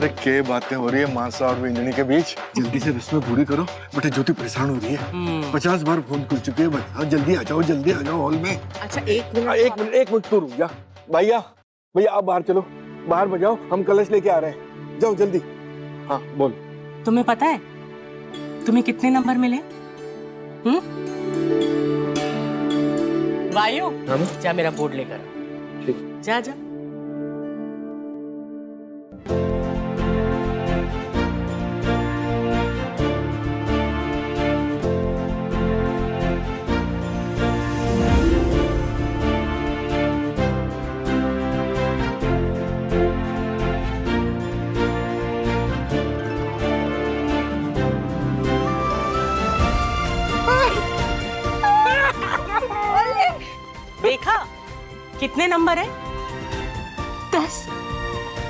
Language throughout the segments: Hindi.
अरे क्या बातें हो रही है मानसा और बिंदनी के बीच। जल्दी से रस्में पूरी करो, बेटा ज्योति परेशान हो रही है। 50 बार फोन कर चुके हैं। हाँ, जल्दी आ जाओ हॉल में। अच्छा एक मिनट तो रुक जा। भैया आप बाहर चलो, बाहर बजाओ, हम कलश लेके आ रहे हैं। जाओ जल्दी। हाँ बोल। तुम्हें पता है तुम्हें कितने नंबर मिले? वायु जा मेरा बोर्ड लेकर। जा जा। देखा कितने नंबर है? 10।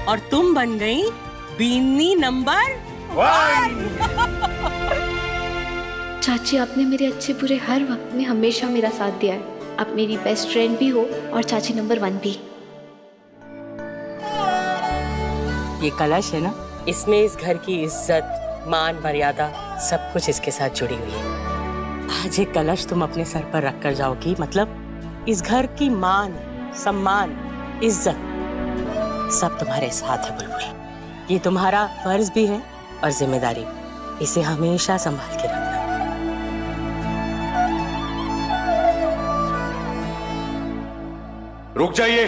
और तुम बन गई बीनी नंबर 1। चाची, आपने मेरे अच्छे बुरे हर वक्त में हमेशा मेरा साथ दिया है। आप मेरी बेस्ट फ्रेंड भी हो और चाची नंबर 1 भी। ये कलश है ना, इसमें इस घर की इज्जत, मान, मर्यादा सब कुछ इसके साथ जुड़ी हुई है। आज ये कलश तुम अपने सर पर रख कर जाओगी, मतलब इस घर की मान, सम्मान, इज्जत सब तुम्हारे साथ है बुलबुल। ये तुम्हारा फर्ज भी है और जिम्मेदारी भी। इसे हमेशा संभाल के रखना। रुक जाइए।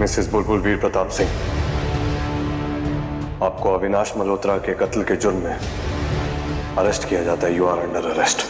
मिसेस बुलबुल वीर प्रताप सिंह, आपको अविनाश मल्होत्रा के कत्ल के जुर्म में अरेस्ट किया जाता है। You are under arrest.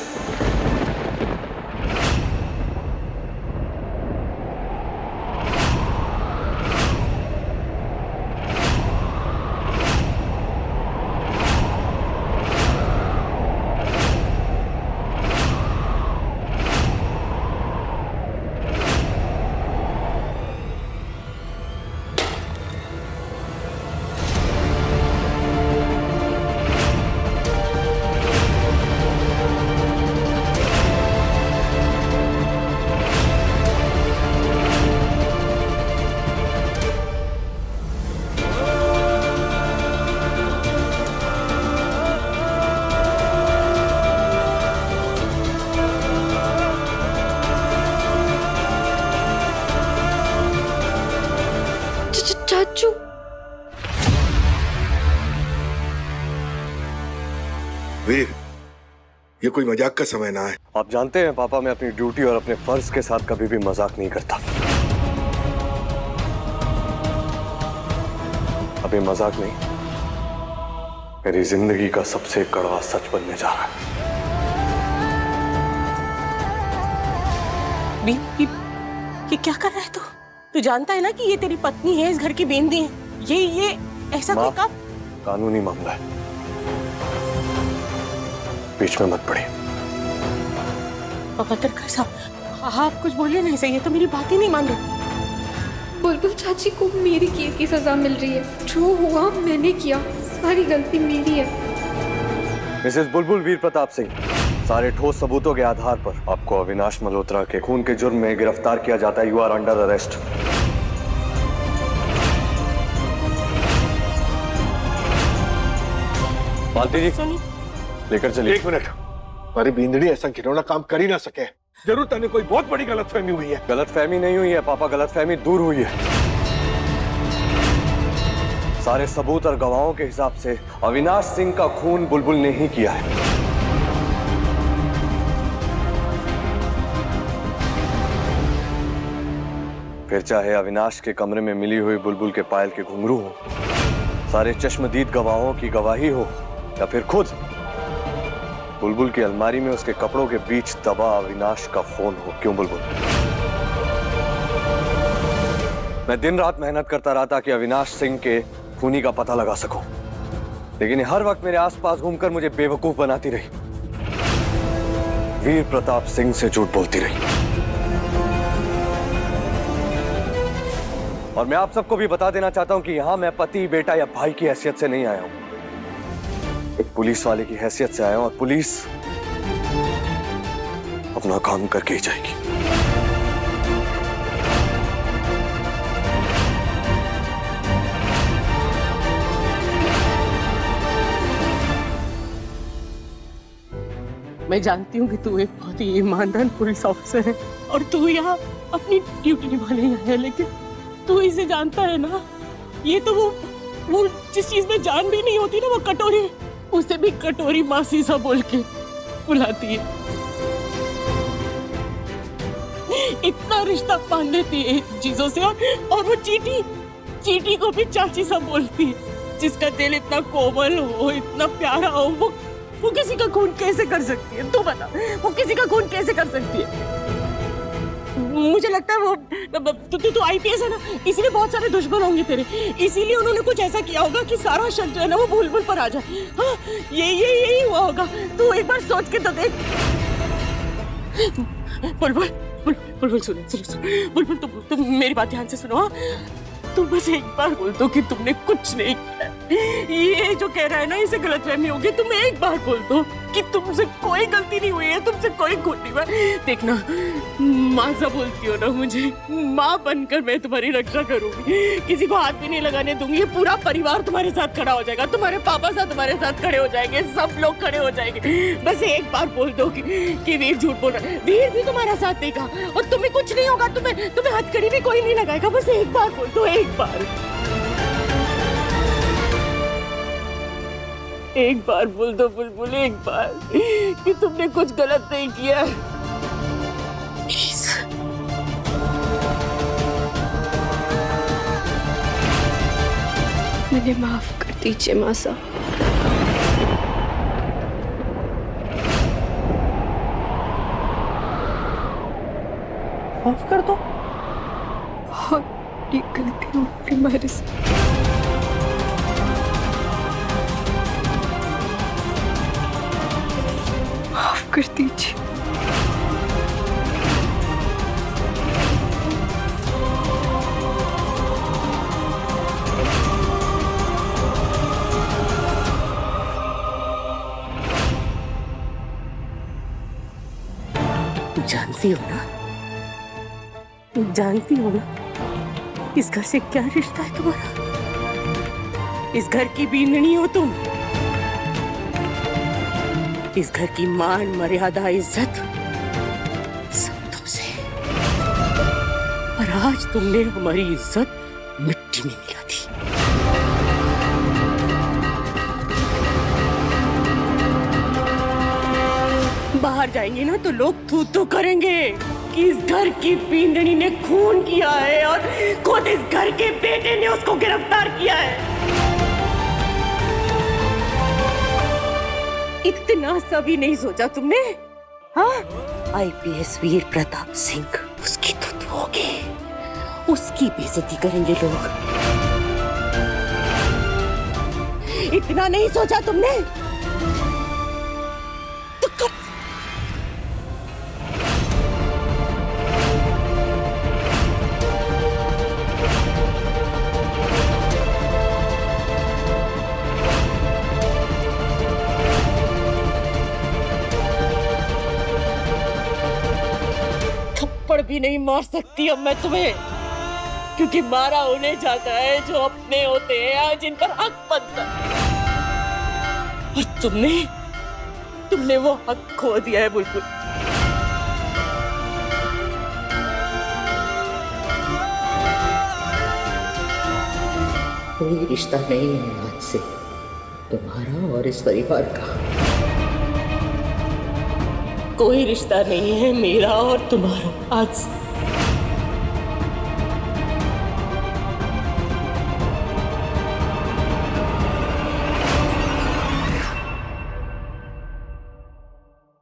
चाचू, वीर, ये कोई मजाक का समय ना है। आप जानते हैं पापा, मैं अपनी ड्यूटी और अपने फर्ज के साथ कभी भी मजाक नहीं करता। अभी मजाक नहीं, मेरी जिंदगी का सबसे कड़वा सच बनने जा रहा है। ये क्या कर रहा है तू जानता है ना कि ये तेरी पत्नी है, इस घर की बेंदी है। ये ऐसा कोई काम? कानूनी मामला है, बीच में मत पड़े। पत्रकार साहब, आप कुछ बोलिए नहीं, सही है तो मेरी बात ही नहीं मान रहे। बुलबुल चाची को मेरी किए की सजा मिल रही है। जो हुआ मैंने किया, सारी गलती मेरी है। मिसेस बुलबुल वीर प्रताप सिंह, सारे ठोस सबूतों के आधार पर आपको अविनाश मल्होत्रा के खून के जुर्म में गिरफ्तार किया जाता है। You are under arrest. Malti ji, लेकर चलिए। एक मिनट, हमारी बींदड़ी ऐसा घिनौना काम कर ही ना सके। जरूर तने कोई बहुत बड़ी गलतफहमी हुई है। गलतफहमी नहीं हुई है पापा, गलतफहमी दूर हुई है। सारे सबूत और गवाहों के हिसाब से अविनाश सिंह का खून बुलबुल ने ही किया है। फिर चाहे अविनाश के कमरे में मिली हुई बुलबुल के पायल के घुंघरू हो, सारे चश्मदीद गवाहों की गवाही हो, या फिर खुद बुलबुल की अलमारी में उसके कपड़ों के बीच दबा अविनाश का फोन हो। क्यों बुलबुल? मैं दिन रात मेहनत करता रहा था कि अविनाश सिंह के खूनी का पता लगा सकूं, लेकिन हर वक्त मेरे आसपास घूमकर मुझे बेवकूफ बनाती रही, वीर प्रताप सिंह से झूठ बोलती रही। और मैं आप सबको भी बता देना चाहता हूं कि यहां मैं पति, बेटा या भाई की हैसियत से नहीं आया हूं, एक पुलिस वाले की हैसियत से आया हूं, और पुलिस अपना काम करके ही जाएगी। मैं जानती हूँ कि तू एक बहुत ही ईमानदार पुलिस ऑफिसर है और तू यहाँ अपनी ड्यूटी निभाने आया है, लेकिन तू इसे जानता है ना, ये तो वो जिस चीज में जान भी नहीं होती ना, वो कटोरी, उसे भी कटोरी मासी सा बोल के बुलाती है। इतना रिश्ता बांध देती है चीजों से, और वो चीटी को भी चाची सा बोलती है। जिसका दिल इतना कोमल हो, इतना प्यारा हो, वो किसी का खून कैसे कर सकती है? तू बता, वो किसी का खून कैसे कर सकती है? मुझे लगता है वो तू आईपीएस है ना, इसीलिए बहुत सारे दुश्मन होंगे तेरे, इसीलिए उन्होंने कुछ ऐसा किया होगा कि सारा शक जो है ना वो बुलबुल पर आ जाए। हाँ, यही हुआ होगा। तू एक बार सोच के तो देख। बुलबुल सुनो, बुलबुल तुम मेरी बात ध्यान से सुनो। हाँ, तुम बस एक बार बोल दो कि तुमने कुछ नहीं किया। ये जो कह रहा है ना, इसे गलतफहमी होगी। तुम एक बार बोल दो कि तुमसे कोई गलती नहीं हुई है, तुमसे कोई खून नहीं हुआ। देखना, माँ सा बोलती हो ना मुझे, माँ बनकर मैं तुम्हारी रक्षा करूंगी, किसी को हाथ भी नहीं लगाने दूंगी। पूरा परिवार तुम्हारे साथ खड़ा हो जाएगा, तुम्हारे पापा साथ तुम्हारे साथ खड़े हो जाएंगे, सब लोग खड़े हो जाएंगे। बस एक बार बोल दो कि वीर झूठ बोल रहा है। वीर भी तुम्हारा साथ देगा और तुम्हें कुछ नहीं होगा, तुम्हें हथकड़ी भी कोई नहीं लगाएगा। बस एक बार बोल दो, एक बार बोल दो बुलबुल, एक बार कि तुमने कुछ गलत नहीं किया। मुझे माफ कर दीजिए मासा। माफ कर दो। बहुत बड़ी गलती हो गई हमारे से। माफ कर दीजिए। जानती हो ना इस घर से क्या रिश्ता है तुम्हारा? इस घर की बींदनी हो तुम, इस घर की मान, मर्यादा, इज्जत सब तुमसे। और आज तुमने हमारी इज्जत मिट्टी में मिला दी। बाहर जाएंगे ना तो लोग थू थू करेंगे कि इस घर की बींदनी ने खून किया है और खुद इस घर के बेटे ने उसको गिरफ्तार किया है। इतना सा भी नहीं सोचा तुमने? हाँ, आईपीएस वीर प्रताप सिंह, उसकी तो होगी, उसकी बेइज्जती करेंगे लोग। इतना नहीं सोचा तुमने? तो भी नहीं मार सकती अब मैं तुम्हें, क्योंकि मारा उन्हें जाता है जो अपने होते हैं, जिन पर हक बनता है। और तुमने वो हक खो दिया है बुलबुल। कोई रिश्ता नहीं है आज से तुम्हारा और इस परिवार का। कोई रिश्ता नहीं है मेरा और तुम्हारा आज से।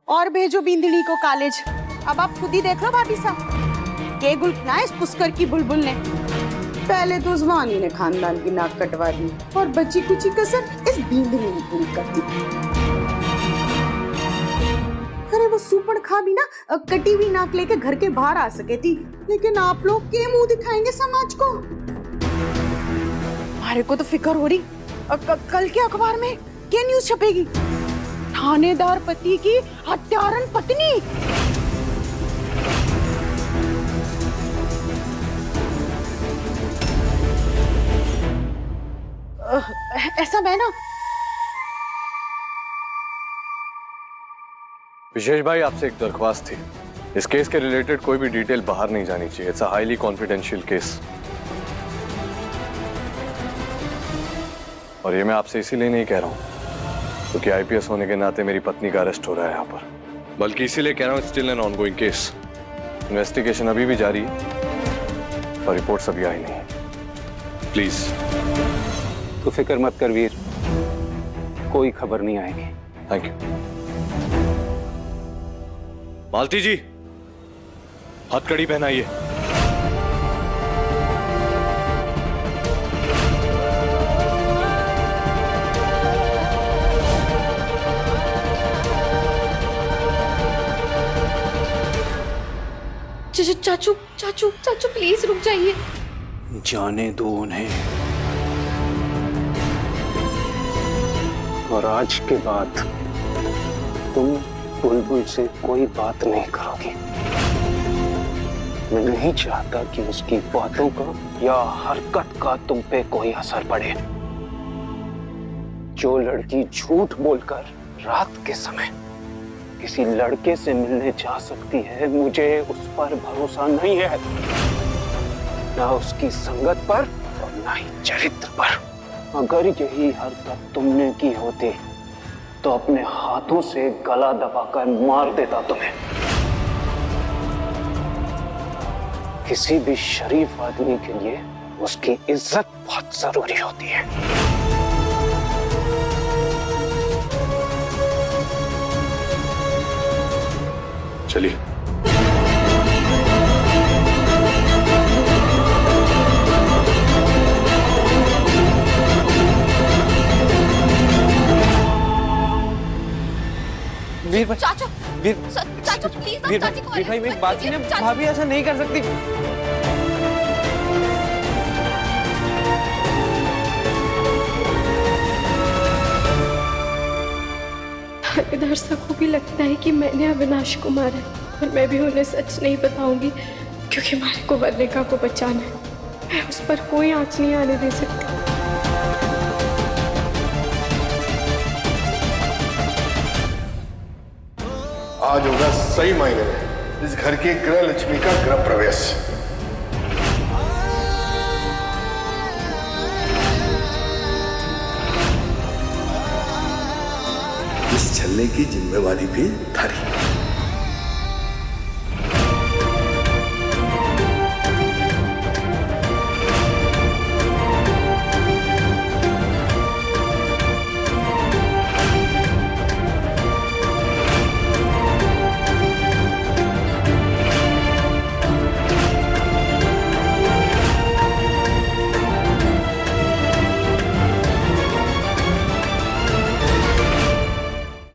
और भेजो बिंदनी को कॉलेज। अब आप खुद ही देख लो भाभी साहब, के गुलखना इस पुष्कर की बुलबुल ने। पहले तो उस्मानी ने खानदान की नाक कटवा दी और बची कुची कसर इस बिंदनी ने पूरी कर दी। अरे वो सुपड़ खा भी ना कटी हुई नाक लेके घर के बाहर आ सके थी, लेकिन आप लोग के मुंह दिखाएंगे समाज को। हमारे को तो फिक्र हो रही कल के अखबार में क्या न्यूज छपेगी। थानेदार पति की हत्यारन पत्नी। ऐसा मैं ना विशेष भाई, आपसे एक दरख्वास्त थी। इस केस के रिलेटेड कोई भी डिटेल बाहर नहीं जानी चाहिए। It's a highly confidential case. और ये मैं आपसे इसीलिए नहीं कह रहा हूं क्योंकि आईपीएस होने के नाते मेरी पत्नी का अरेस्ट हो रहा है यहाँ पर, बल्कि इसीलिए कह रहा हूँ still an ongoing case. Investigation अभी भी जारी है और रिपोर्ट्स अभी आई नहीं है। प्लीज। तो फिक्र मत कर वीर, कोई खबर नहीं आएगी। Thank you. मालती जी, हथकड़ी पहनाइए। चाचू चाचू चाचू प्लीज रुक जाइए। जाने दो उन्हें, और आज के बाद तुम बुलबुल से कोई बात नहीं करोगी। मैं नहीं चाहता कि उसकी बातों का या हरकत का तुम पे कोई असर पड़े। जो लड़की झूठ बोलकर रात के समय किसी लड़के से मिलने जा सकती है, मुझे उस पर भरोसा नहीं है, ना उसकी संगत पर और ना ही चरित्र पर। अगर यही हरकत तुमने की होती तो अपने हाथों से गला दबाकर मार देता तुम्हें। किसी भी शरीफ आदमी के लिए उसकी इज्जत बहुत जरूरी होती है। चलिए। वीर भाई, चाचू वीर चाचू प्लीज वीर भाई, मेरी बात सुनिए। भाभी ऐसा नहीं कर सकती। थानेदार साहब को भी लगता है कि मैंने अविनाश को मारा और मैं भी उन्हें सच नहीं बताऊंगी क्योंकि हमारे को वर्णिका को बचाना है। मैं उस पर कोई आंच नहीं आने दे सकती। आज होगा सही मायने में इस घर की गृह लक्ष्मी का गृह प्रवेश। इस छलने की जिम्मेवारी भी थारी।